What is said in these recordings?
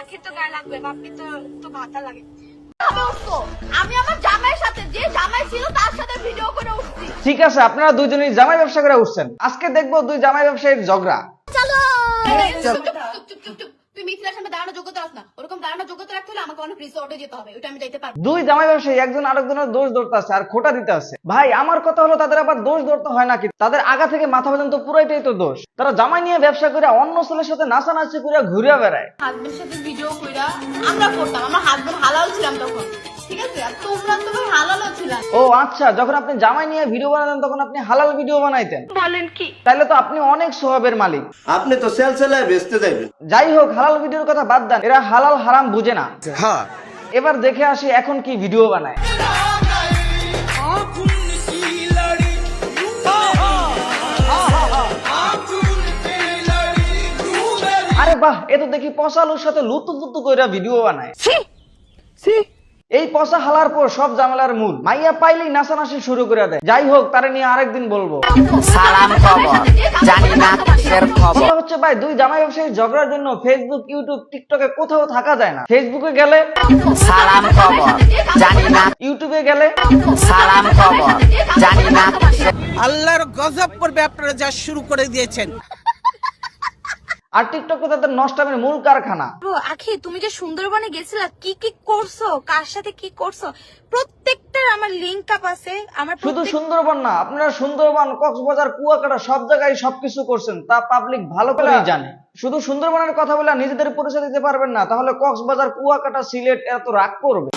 আখের তো গায়ে লাগবে, বাপি তো তো ভাতা লাগে। আমি আমার জামাইয়ের সাথে, যে জামাই ছিল তার সাথে ভিডিও করে উঠছি। ঠিক আছে, আপনারা দুইজনই জামাই ব্যবসা করে উঠছেন। আজকে দেখবো দুই জামাই ব্যবসায়ীর ঝগড়া। চলো চুপ চুপ চুপ চুপ। তুই মিথিলার সামনে দাঁড়ানোর যোগ্যতা রাখ না। ওরকম দাঁড়ানোর যোগ্যতা রাখতে হলে আমাকে অনেক রিসোর্টে যেতে হবে, ওটা আমি যাইতে পারবো। দুই জামাই ব্যবসায়ী একজন আরেকজনের দোষ ধরতে আছে আর খোটা দিতে আছে। ভাই আমার কথা হলো, তাদের আবার দোষ ধরতে হয় নাকি? তাদের আগা থেকে মাথা পর্যন্ত পুরাইটাই তো দোষ। তারা জামাই নিয়ে ব্যবসা করে অন্য ছেলের সাথে নাচানাচি করে ঘুরে বেড়ায়। হাজবেন্ডের সাথে ভিডিও কইরা আমরা করতাম, আমার হাজবেন্ড হালাল ছিলাম তখন, ঠিক আছে? আর তোমরা তো ভাই হালালও ছিলাম। ও আচ্ছা, যখন আপনি জামাই নিয়ে ভিডিও বানাতেন তখন আপনি হালাল ভিডিও বানাইতেন? বলেন কি? তাহলে তো আপনি অনেক সোহাবের মালিক। আপনি তো সেলসেলায় বেচতে যাবেন। যাই হোক, হালাল ভিডিওর কথা বাদ দেন, এরা হালাল হারাম বুঝে না। এবার দেখে আসি এখন কি ভিডিও বানায়। আরে বাহ, এ তো দেখি পচা আলুর সাথে লুতু লুতু কইরা ভিডিও বানায়। এই পচা হালার পর সব ঝামেলার মূল মাইয়া পাইলেই নাচানাচি শুরু করে দেয়। যাই হোক, তারে নিয়ে আরেকদিন বলবো। সালাম খবর জানি না কিসের খবর। কথা হচ্ছে ভাই, দুই জামাই ব্যবসায়ীর ঝগড়ার জন্য ফেসবুক, ইউটিউব, টিকটকে কোথাও থাকা যায় না। ফেসবুকে গেলে সালাম খবর জানি না, ইউটিউবে গেলে সালাম খবর জানি না। আল্লাহর গজব পড়বে আপনারা যা শুরু করে দিয়েছেন। আর টিকটক তো তাদের নষ্টামের মূল কারখানা। আখি, তুমি যে সুন্দরবনে গেছিলা, কি কি করছো, কার সাথে কি করছো, প্রত্যেকটার আমার লিংক আপ আছে। আমার শুধু সুন্দরবন না, আপনারা সুন্দরবন, কক্সবাজার, কুয়াকাটা সব জায়গায় সবকিছু করছেন, তা পাবলিক ভালো করেই জানে। শুধু সুন্দরবনের কথা বলে নিজেদের পরিচয় দিতে পারবেন না, তাহলে কক্সবাজার, কুয়াকাটা, সিলেট এত রাগ করবে।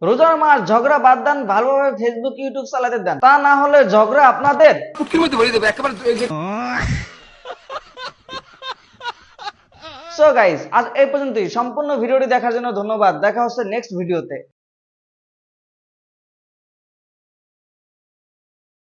রোজার মাস, ঝগড়া বাদ দেন, ভালোভাবে ফেসবুক, ইউটিউব চালাতে দেন, তা না হলে ঝগড়া আপনাদের। সো গাইস, আজ এই পর্যন্তই। সম্পূর্ণ ভিডিওটি দেখার জন্য ধন্যবাদ। দেখা হচ্ছে নেক্সট ভিডিওতে।